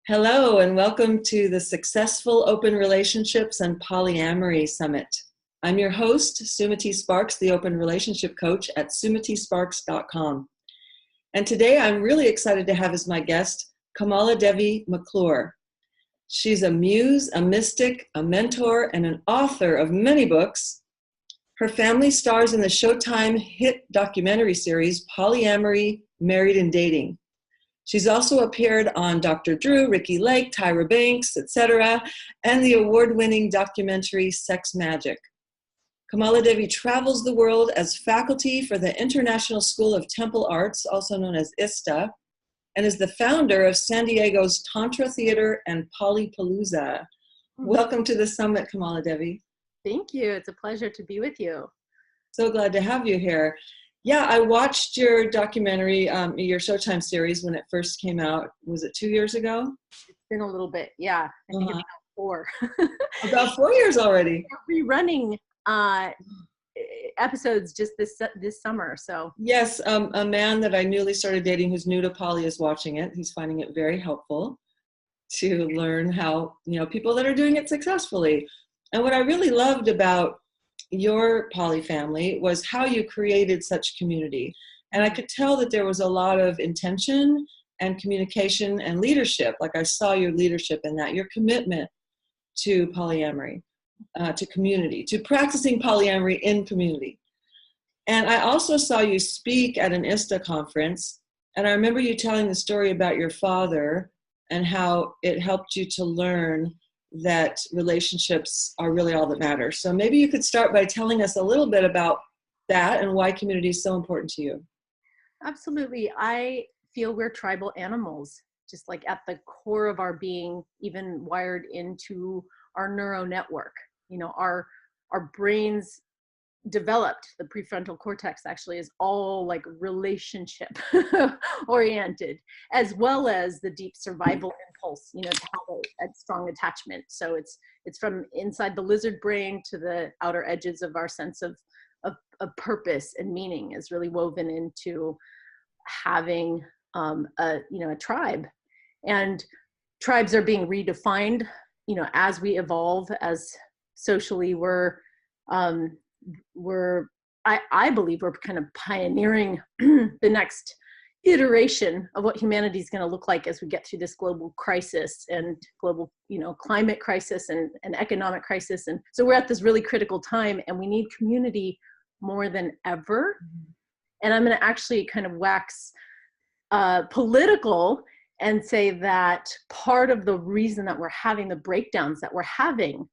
Hello, and welcome to the Successful Open Relationships and Polyamory Summit. I'm your host, Sumati Sparks, the Open Relationship Coach at sumatisparks.com. And today I'm really excited to have as my guest, KamalaDevi McClure. She's a muse, a mystic, a mentor, and an author of many books. Her family stars in the Showtime hit documentary series, Polyamory, Married and Dating. She's also appeared on Dr. Drew, Ricky Lake, Tyra Banks, etc., and the award-winning documentary Sex Magic. KamalaDevi travels the world as faculty for the International School of Temple Arts, also known as ISTA, and is the founder of San Diego's Tantra Theater and PolyPalooza. Welcome to the summit, KamalaDevi. Thank you. It's a pleasure to be with you. So glad to have you here. Yeah, I watched your documentary, your Showtime series when it first came out. Was it 2 years ago? It's been a little bit, yeah. I think it's about 4. About 4 years already. We're rerunning episodes just this summer, so. Yes, a man that I newly started dating who's new to poly is watching it. He's finding it very helpful to learn how, people that are doing it successfully. And what I really loved about your poly family was how you created such community. And I could tell that there was a lot of intention and communication and leadership. Like I saw your leadership in that, your commitment to polyamory, to community, to practicing polyamory in community. And I also saw you speak at an ISTA conference. And I remember you telling the story about your father and how it helped you to learn that relationships are really all that matters. So maybe you could start by telling us a little bit about that and why community is so important to you. Absolutely. I feel we're tribal animals, just like at the core of our being, even wired into our neural network. Our brains developed, the prefrontal cortex actually is all like relationship oriented, as well as the deep survival impulse, to have a strong attachment. So it's from inside the lizard brain to the outer edges of our sense of purpose and meaning is really woven into having a tribe. And tribes are being redefined, as we evolve, as socially I believe we're kind of pioneering the next iteration of what humanity is going to look like as we get through this global crisis and global, climate crisis and economic crisis. And so we're at this really critical time and we need community more than ever. And I'm going to actually kind of wax political and say that part of the reason that we're having the breakdowns that we're having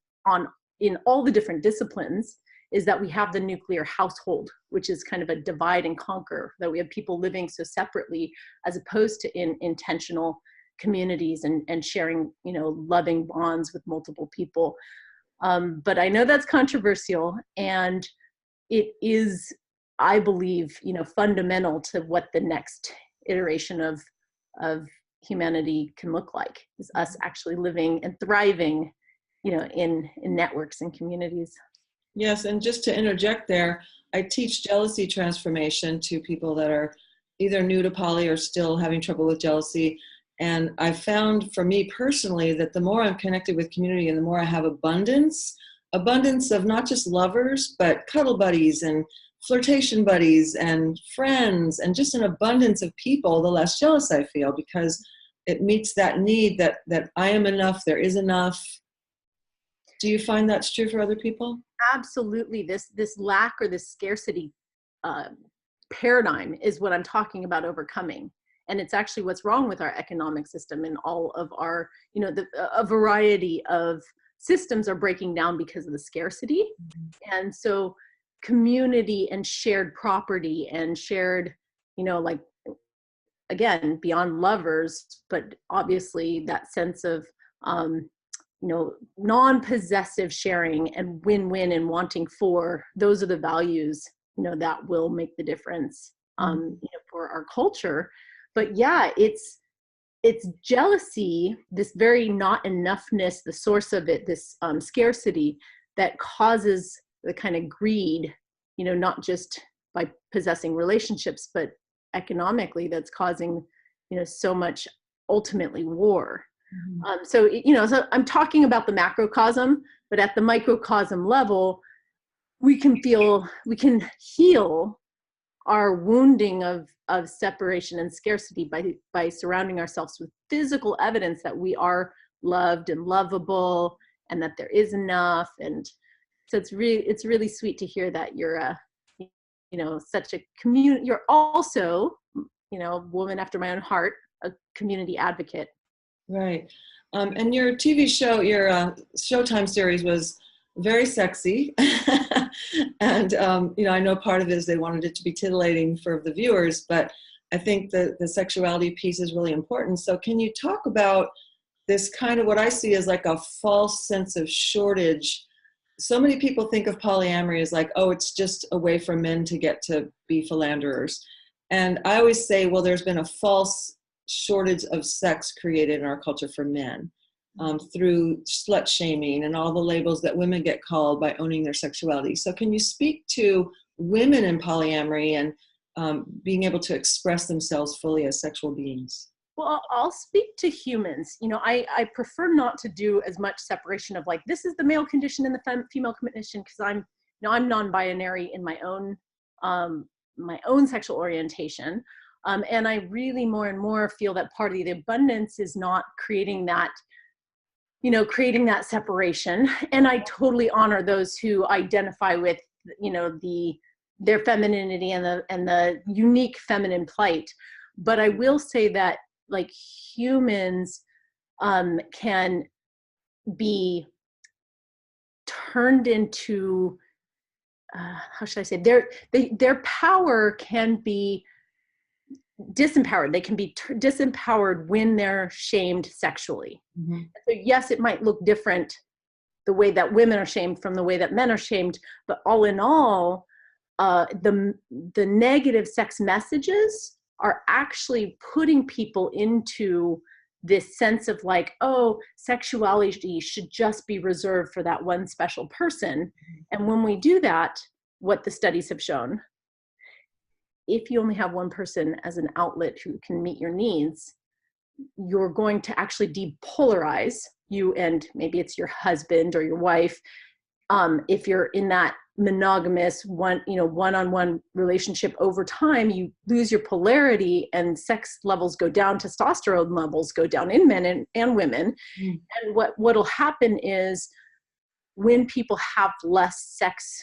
in all the different disciplines is that we have the nuclear household, which is kind of a divide and conquer, that we have people living so separately as opposed to in intentional communities and sharing, loving bonds with multiple people. But I know that's controversial, and it is, I believe, fundamental to what the next iteration of humanity can look like, is us actually living and thriving, in networks and communities. Yes, and just to interject there, I teach jealousy transformation to people that are either new to poly or still having trouble with jealousy. And I found for me personally that the more I'm connected with community and the more I have abundance of not just lovers, but cuddle buddies and flirtation buddies and friends and just an abundance of people, the less jealous I feel, because it meets that need that I am enough, there is enough. Do you find that's true for other people? Absolutely. This lack or this scarcity paradigm is what I'm talking about overcoming. And it's actually what's wrong with our economic system and all of our, a variety of systems are breaking down because of the scarcity. Mm-hmm. And so community and shared property and shared, again, beyond lovers, but obviously that sense of, non-possessive sharing and win-win and wanting for, those are the values, that will make the difference, for our culture. But yeah, it's jealousy, this very not enoughness, the source of it, this scarcity that causes the kind of greed, not just by possessing relationships, but economically that's causing, so much ultimately war. So I'm talking about the macrocosm, but at the microcosm level, we can heal our wounding of separation and scarcity by surrounding ourselves with physical evidence that we are loved and lovable and that there is enough. And so it's really sweet to hear that you're such a community. You're also, woman after my own heart, a community advocate. Right. And your TV show, your Showtime series was very sexy. And, I know part of it is they wanted it to be titillating for the viewers, but I think the sexuality piece is really important. So can you talk about this kind of what I see as like a false sense of shortage? So many people think of polyamory as like, oh, it's just a way for men to get to be philanderers. And I always say, well, there's been a false shortage of sex created in our culture for men through slut shaming and all the labels that women get called by owning their sexuality. So can you speak to women in polyamory and being able to express themselves fully as sexual beings? Well, I'll speak to humans. I prefer not to do as much separation of like, this is the male condition and the female condition, because I'm non-binary in my own sexual orientation. And I really more and more feel that part of the abundance is not creating that separation. And I totally honor those who identify with, their femininity and the unique feminine plight. But I will say that like humans can be turned into, how should I say, their power can be disempowered. They can be disempowered when they're shamed sexually. Mm-hmm. So yes, it might look different the way that women are shamed from the way that men are shamed, but all in all, the negative sex messages are actually putting people into this sense of like, oh, sexuality should just be reserved for that one special person. And when we do that, what the studies have shown, if you only have one person as an outlet who can meet your needs, you're going to actually depolarize you, and maybe it's your husband or your wife. If you're in that monogamous one-on-one relationship, over time, you lose your polarity and sex levels go down, testosterone levels go down in men and women. Mm. And what'll happen is when people have less sex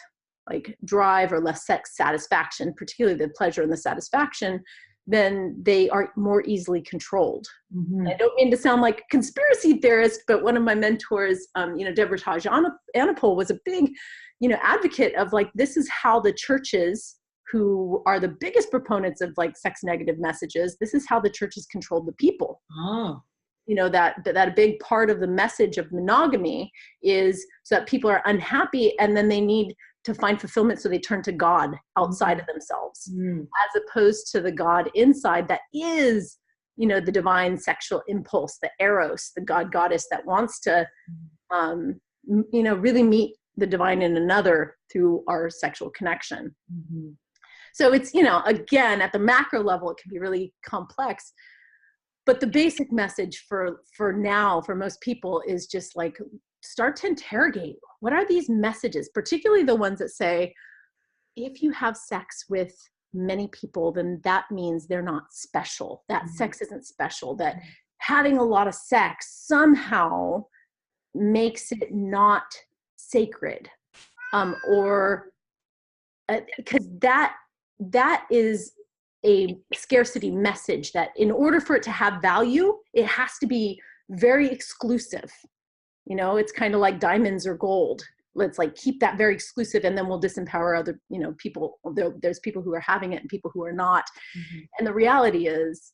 like drive or less sex satisfaction, particularly the pleasure and the satisfaction, then they are more easily controlled. Mm-hmm. I don't mean to sound like a conspiracy theorist, but one of my mentors, Deborah Anapol, was a big, advocate of like, this is how the churches, who are the biggest proponents of like sex negative messages, this is how the churches controlled the people. Oh. That a big part of the message of monogamy is so that people are unhappy and then they need to find fulfillment, so they turn to God outside of themselves, as opposed to the God inside that is, the divine sexual impulse, the eros, the God goddess that wants to, really meet the divine in another through our sexual connection. Mm-hmm. So it's, again, at the macro level, it can be really complex, but the basic message for now, for most people, is just like, start to interrogate, what are these messages, particularly the ones that say, if you have sex with many people, then that means they're not special. That sex isn't special. That having a lot of sex somehow makes it not sacred. Or because that is a scarcity message, that in order for it to have value, it has to be very exclusive. It's kind of like diamonds or gold. Let's like keep that very exclusive, and then we'll disempower other, people. There's people who are having it and people who are not. Mm-hmm. And the reality is,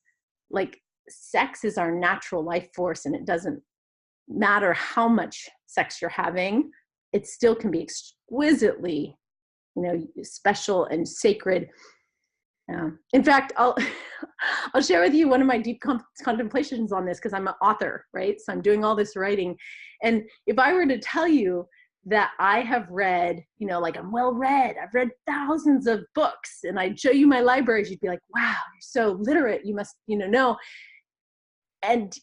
like, sex is our natural life force, and it doesn't matter how much sex you're having. It still can be exquisitely, special and sacred. In fact, I'll share with you one of my deep contemplations on this, because I'm an author, right? So I'm doing all this writing. And if I were to tell you that I have read, like I'm well read, I've read thousands of books, and I'd show you my libraries, you'd be like, wow, you're so literate. You must, know. and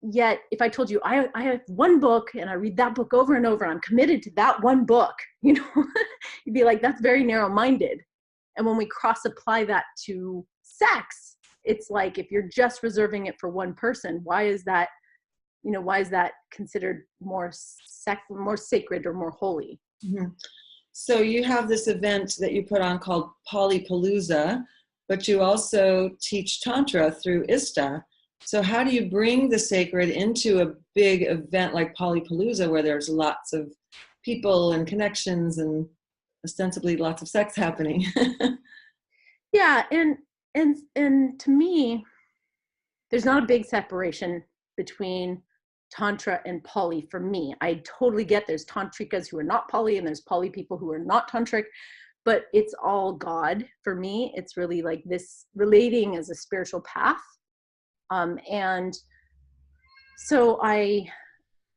yet if I told you I have one book and I read that book over and over, I'm committed to that one book, you know, you'd be like, that's very narrow-minded. And when we cross apply that to sex, it's like, if you're just reserving it for one person, why is that, you know, why is that considered more sacred or more holy? Mm-hmm. So you have this event that you put on called PolyPalooza, but you also teach Tantra through ISTA. So how do you bring the sacred into a big event like PolyPalooza, where there's lots of people and connections and ostensibly lots of sex happening? Yeah, and to me, there's not a big separation between Tantra and poly for me. I totally get there's tantrikas who are not poly and there's poly people who are not tantric, but it's all God for me. It's really like this relating as a spiritual path. And so I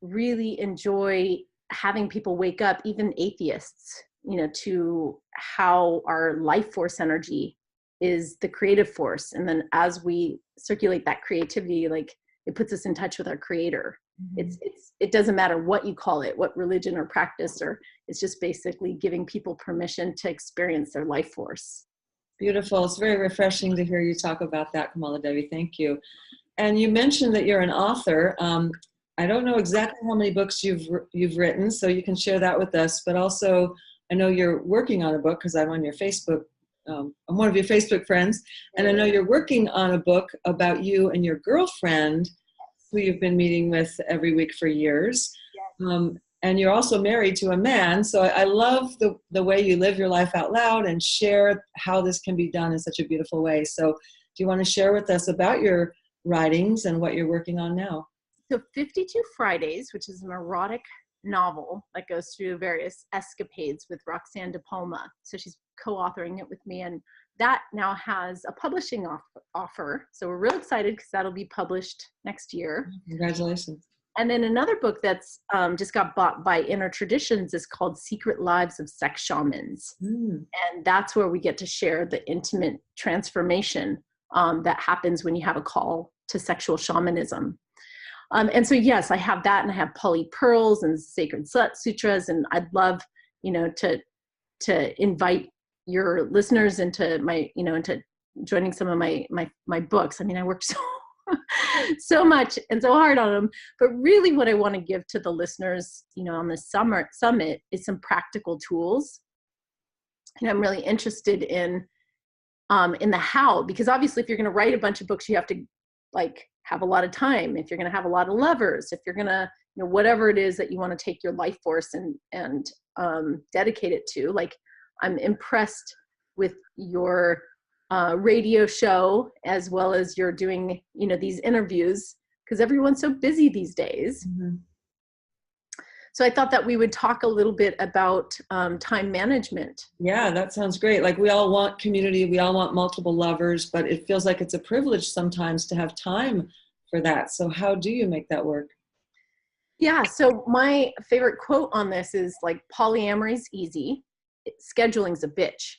really enjoy having people wake up, even atheists, you know, to how our life force energy is the creative force. And then as we circulate that creativity, like, it puts us in touch with our creator. Mm-hmm. It doesn't matter what you call it, what religion or practice, or it's just basically giving people permission to experience their life force. Beautiful. It's very refreshing to hear you talk about that, KamalaDevi. Thank you. And you mentioned that you're an author. I don't know exactly how many books you've written, so you can share that with us. But also, I know you're working on a book because I'm on your Facebook. I'm one of your Facebook friends, and I know you're working on a book about you and your girlfriend, who you've been meeting with every week for years. And you're also married to a man. So I love the way you live your life out loud and share how this can be done in such a beautiful way. So do you want to share with us about your writings and what you're working on now? So 52 Fridays, which is an erotic novel that goes through various escapades with Roxanne De Palma. So she's co-authoring it with me, and that now has a publishing offer. So we're real excited because that'll be published next year. Congratulations. And then another book that's just got bought by Inner Traditions is called Secret Lives of Sex Shamans. And that's where we get to share the intimate transformation that happens when you have a call to sexual shamanism. And so, yes, I have that, and I have Poly Pearls and Sacred Sutras, and I'd love, you know, to invite your listeners into my, you know, into joining some of my books. I mean, I work so much and so hard on them, but really what I want to give to the listeners, you know, on this summit is some practical tools. And I'm really interested in the how, because obviously if you're going to write a bunch of books, you have to like have a lot of time. If you're going to have a lot of lovers, if you're going to, you know, whatever it is that you want to take your life force and dedicate it to, like, I'm impressed with your radio show, as well as you're doing, you know, these interviews, because everyone's so busy these days. Mm-hmm. So I thought that we would talk a little bit about time management. Yeah, that sounds great. Like, we all want community, we all want multiple lovers, but it feels like it's a privilege sometimes to have time for that. So how do you make that work? Yeah, so my favorite quote on this is like, polyamory's easy, scheduling's a bitch.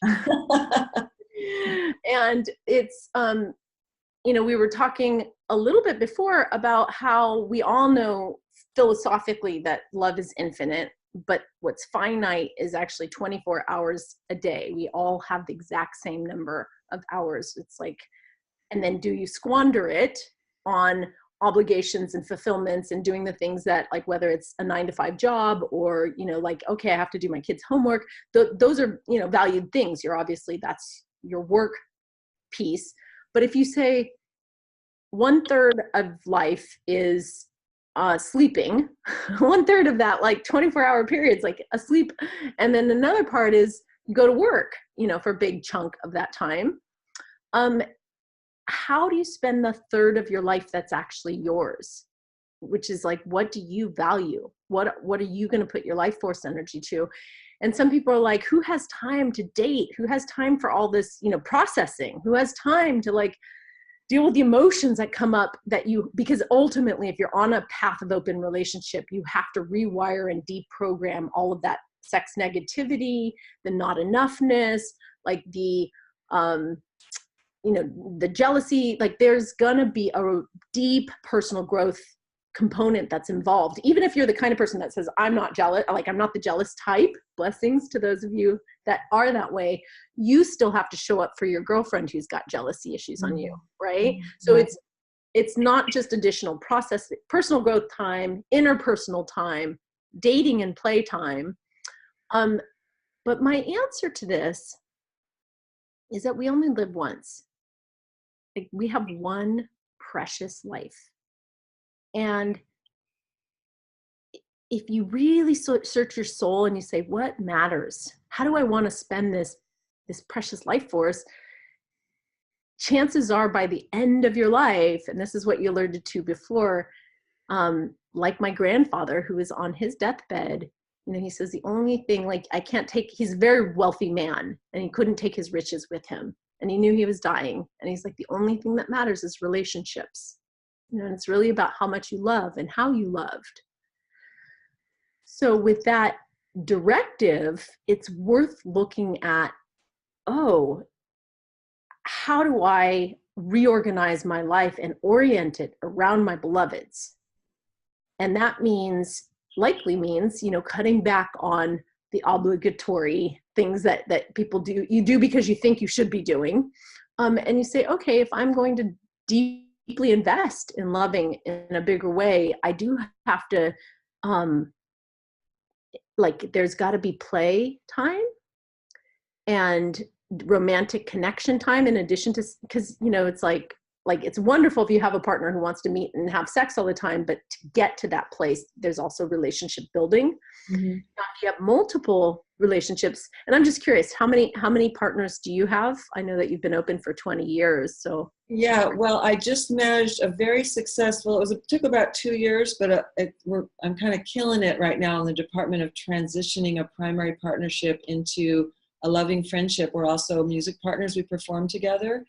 And it's, you know, we were talking a little bit before about how we all know philosophically that love is infinite, but what's finite is actually 24 hours a day. We all have the exact same number of hours. It's like, and then do you squander it on obligations and fulfillments and doing the things that, like, whether it's a 9-to-5 job or, you know, like, okay, I have to do my kids' homework. Those are, you know, valued things. You're obviously, that's your work piece. But if you say 1/3 of life is sleeping, 1/3 of that, like 24-hour periods, like asleep, and then another part is you go to work, you know, for a big chunk of that time. How do you spend the third of your life that's actually yours? Which is like, what do you value? What are you going to put your life force energy to? And some people are like, who has time to date? Who has time for all this, you know, processing? Who has time to like deal with the emotions that come up that you, because ultimately, if you're on a path of open relationship, you have to rewire and deprogram all of that sex negativity, the not enoughness, like the, the jealousy, like there's gonna be a deep personal growth component that's involved. Even if you're the kind of person that says, I'm not jealous, like I'm not the jealous type, blessings to those of you that are that way, you still have to show up for your girlfriend who's got jealousy issues on you, right? So it's not just additional process, personal growth time, interpersonal time, dating and play time. But my answer to this is that we only live once. Like we have one precious life. And if you really search your soul and you say, what matters? How do I want to spend this precious life force? Chances are by the end of your life, and this is what you alluded to before, like my grandfather who was on his deathbed, he says the only thing, like he's a very wealthy man and he couldn't take his riches with him. And he knew he was dying. And he's like, the only thing that matters is relationships. And it's really about how much you love and how you loved. So with that directive, it's worth looking at, how do I reorganize my life and orient it around my beloveds? And that likely means, cutting back on the obligatory things that people do. You do because you think you should be doing. And you say, okay, if I'm going to deeply invest in loving in a bigger way, I do have to, there's got to be play time and romantic connection time in addition to, because, it's like it's wonderful if you have a partner who wants to meet and have sex all the time, but to get to that place, there's also relationship building. Now, if you have multiple relationships, and I'm just curious, how many partners do you have? I know that you've been open for 20 years, so. Yeah, well, I just managed a very successful, it took about 2 years, but I'm kind of killing it right now in the department of transitioning a primary partnership into a loving friendship. We're also music partners, we perform together.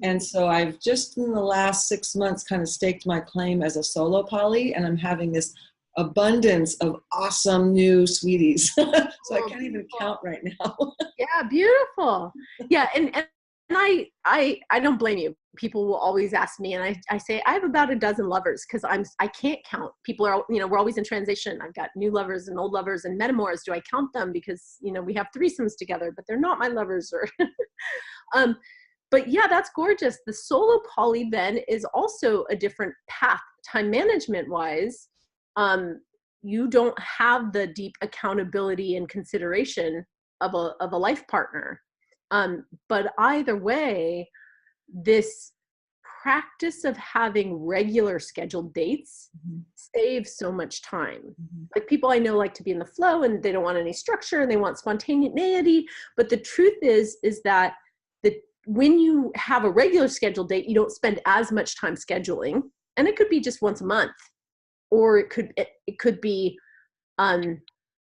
And so I've just in the last 6 months kind of staked my claim as a solo poly, and I'm having this abundance of awesome new sweeties. So I can't even count right now. Yeah, beautiful. Yeah, and I don't blame you. People will always ask me, and I say I have about a dozen lovers because I can't count. People are, we're always in transition. I've got new lovers and old lovers and metamors. Do I count them? Because we have threesomes together, but they're not my lovers. Or but yeah, that's gorgeous. The solo poly then is also a different path, time management wise. You don't have the deep accountability and consideration of a life partner. But either way, this practice of having regular scheduled dates saves so much time. Like people I know like to be in the flow and they don't want any structure and they want spontaneity. But the truth is that when you have a regular scheduled date, you don't spend as much time scheduling, and it could be just once a month, or it could be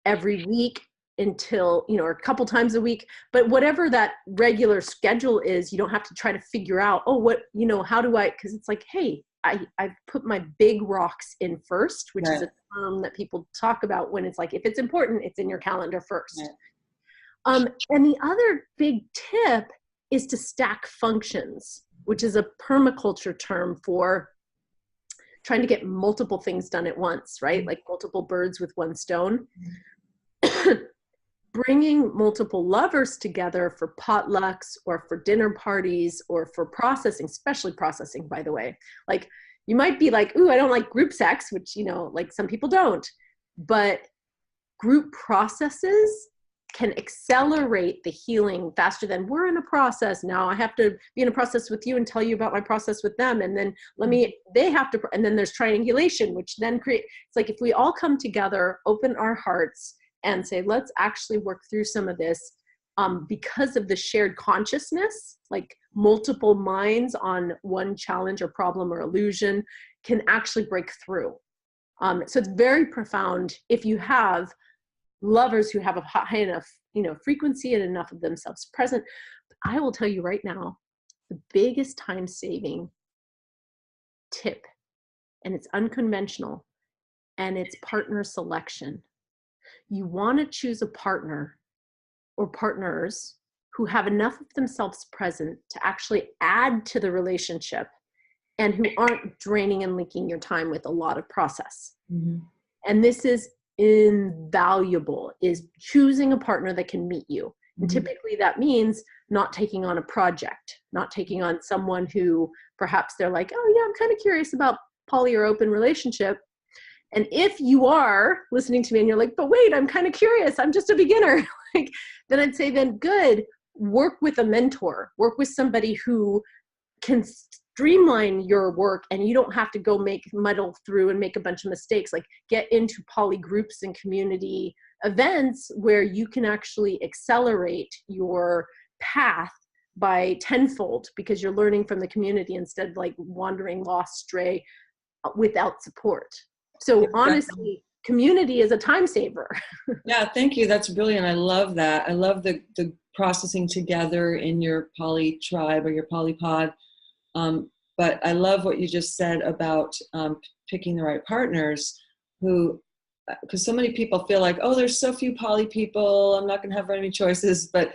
every week until, or a couple times a week. But whatever that regular schedule is, you don't have to try to figure out, how do I, because it's like, hey, I've put my big rocks in first, which is a term that people talk about when it's like, if it's important, it's in your calendar first. And the other big tip is to stack functions, which is a permaculture term for trying to get multiple things done at once, right? Like multiple birds with one stone. Bringing multiple lovers together for potlucks or for dinner parties or for processing, especially processing, by the way. Like you might be like, ooh, I don't like group sex, which, like some people don't, but group processes can accelerate the healing faster than we're in a process. Now I have to be in a process with you and tell you about my process with them. And then they have to, and then there's triangulation, which then it's like, if we all come together, open our hearts and say, let's actually work through some of this, because of the shared consciousness, like multiple minds on one challenge or problem or illusion can actually break through. So it's very profound if you have lovers who have a high enough, frequency and enough of themselves present. But I will tell you right now, the biggest time saving tip, and it's unconventional, and it's partner selection. You want to choose a partner or partners who have enough of themselves present to actually add to the relationship and who aren't draining and leaking your time with a lot of process. Mm-hmm. And this is invaluable, is choosing a partner that can meet you. And typically that means not taking on a project, not taking on someone who perhaps they're like, oh yeah, I'm kind of curious about poly or open relationship. And if you are listening to me and you're like, but wait, I'm kind of curious, I'm just a beginner, like, then I'd say, then good, work with a mentor, work with somebody who can streamline your work and you don't have to go muddle through and make a bunch of mistakes. Like, get into poly groups and community events where you can actually accelerate your path by tenfold because you're learning from the community instead of like wandering lost stray without support. So honestly, community is a time saver. Yeah, thank you. That's brilliant. I love that. I love the processing together in your poly tribe or your polypod. But I love what you just said about picking the right partners who, because so many people feel like, oh, there's so few poly people, I'm not going to have very many choices, but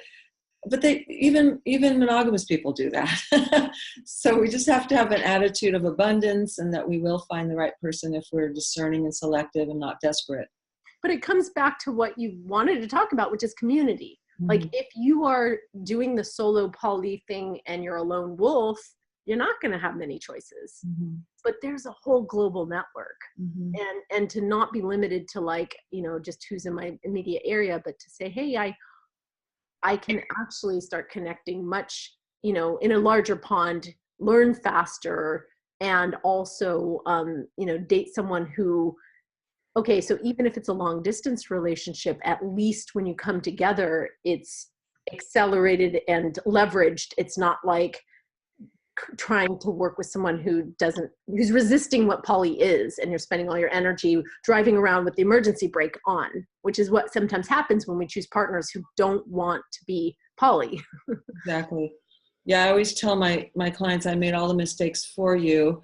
they even monogamous people do that. So we just have to have an attitude of abundance and that we will find the right person if we're discerning and selective and not desperate. But it comes back to what you wanted to talk about, which is community. Like, if you are doing the solo poly thing and you're a lone wolf, you're not going to have many choices. But there's a whole global network. And to not be limited to like, you know, just who's in my immediate area, but to say, hey, I can actually start connecting much, you know, in a larger pond, learn faster, and also, you know, date someone who, okay, so even if it's a long distance relationship, at least when you come together, it's accelerated and leveraged. It's not like trying to work with someone who's resisting what poly is, and you're spending all your energy driving around with the emergency brake on, which is what sometimes happens when we choose partners who don't want to be poly. Exactly. Yeah, I always tell my clients I made all the mistakes for you,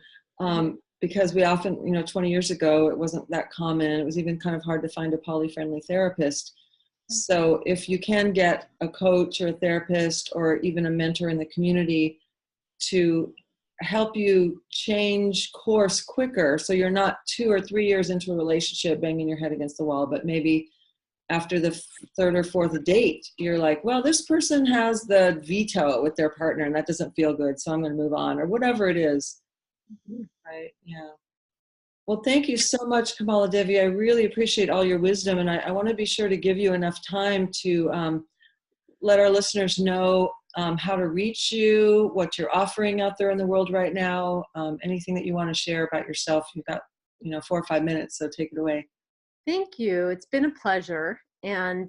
because we often, you know, 20 years ago, it wasn't that common. It was even kind of hard to find a poly-friendly therapist. So if you can get a coach or a therapist or even a mentor in the community to help you change course quicker, so you're not 2 or 3 years into a relationship banging your head against the wall, but maybe after the third or fourth date, you're like, well, this person has the veto with their partner and that doesn't feel good, so I'm going to move on, or whatever it is. Right. Yeah. Well, thank you so much, KamalaDevi. I really appreciate all your wisdom, and I want to be sure to give you enough time to let our listeners know how to reach you, what you're offering out there in the world right now, anything that you want to share about yourself. You've got, you know, 4 or 5 minutes, so take it away. Thank you. It's been a pleasure. And,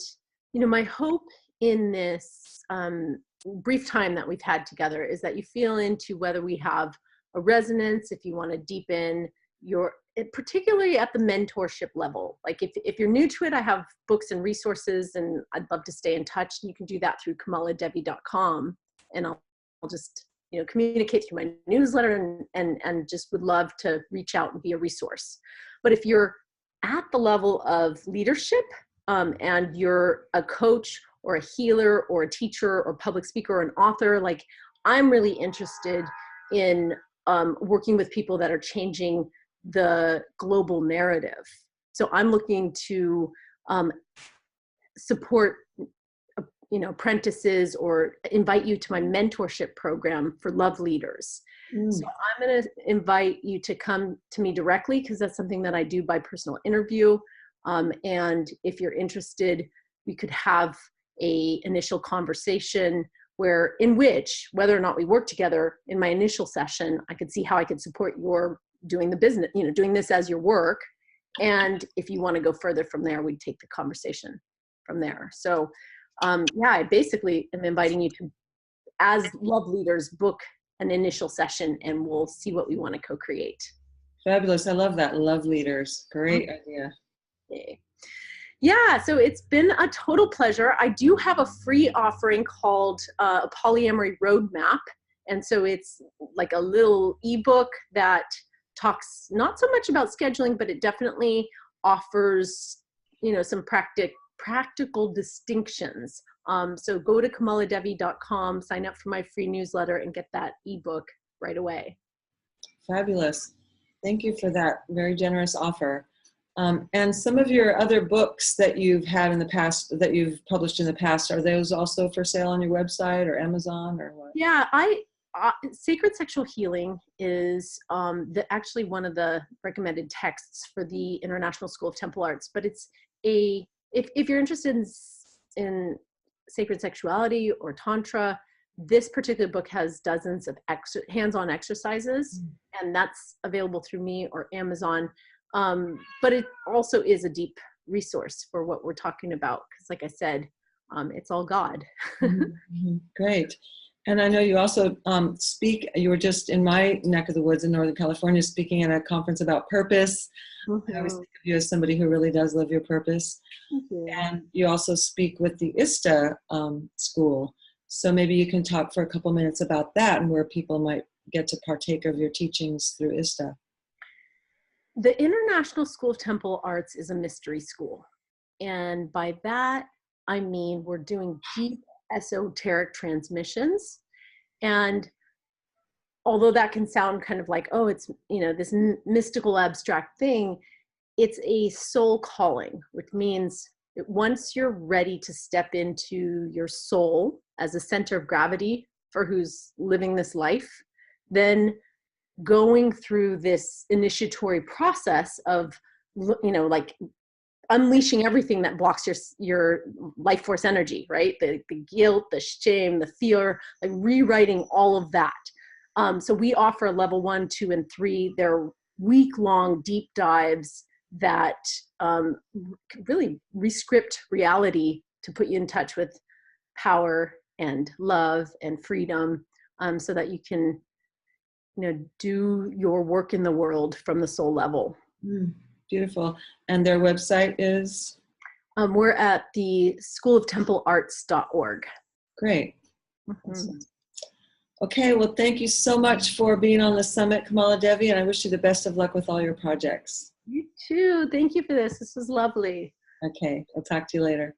you know, my hope in this brief time that we've had together is that you feel into whether we have a resonance, if you want to deepen your, particularly at the mentorship level. Like if you're new to it, I have books and resources, and I'd love to stay in touch. You can do that through KamalaDevi.com, and I'll just, you know, communicate through my newsletter, and just would love to reach out and be a resource. But if you're at the level of leadership, and you're a coach or a healer or a teacher or public speaker or an author, like, I'm really interested in working with people that are changing the global narrative. So I'm looking to support, you know, apprentices, or invite you to my mentorship program for love leaders. So I'm going to invite you to come to me directly, because that's something that I do by personal interview. And if you're interested, we could have a initial conversation in which, whether or not we work together in my initial session, I could see how I could support your doing the business, you know, doing this as your work. And if you want to go further from there, we'd take the conversation from there. So yeah, I basically am inviting you to, as love leaders, book an initial session, and we'll see what we want to co-create. Fabulous. I love that. Love leaders. Great idea. Yeah, so it's been a total pleasure. I do have a free offering called a Polyamory Roadmap. And so it's like a little ebook that talks not so much about scheduling, but it definitely offers, you know, some practical distinctions So go to KamalaDevi.com, sign up for my free newsletter, and get that ebook right away. Fabulous. Thank you for that very generous offer. And some of your other books that you've had in the past, that you've published in the past, are those also for sale on your website or Amazon or what? Yeah, Sacred Sexual Healing is actually one of the recommended texts for the International School of Temple Arts. But it's if you're interested in sacred sexuality or Tantra, this particular book has dozens of hands-on exercises, and that's available through me or Amazon. But it also is a deep resource for what we're talking about, because like I said, it's all God. Great. And I know you also speak, you were just in my neck of the woods in Northern California speaking at a conference about purpose. I always think of you as somebody who really does live your purpose. Thank you. And you also speak with the ISTA school. So maybe you can talk for a couple minutes about that and where people might get to partake of your teachings through ISTA. The International School of Temple Arts is a mystery school. And by that, I mean we're doing deep esoteric transmissions. And although that can sound kind of like, oh, it's, this mystical abstract thing, it's a soul calling, which means that once you're ready to step into your soul as a center of gravity for who's living this life, then going through this initiatory process of, like unleashing everything that blocks your life force energy, right? The guilt, the shame, the fear, like rewriting all of that. So we offer level 1, 2, and 3. They're week-long deep dives that really rescript reality to put you in touch with power and love and freedom, so that you can do your work in the world from the soul level. Beautiful. And their website is? We're at the schooloftemplearts.org. Great. Awesome. Okay, well, thank you so much for being on the summit, KamalaDevi, and I wish you the best of luck with all your projects. You too. Thank you for this. This was lovely. Okay, I'll talk to you later.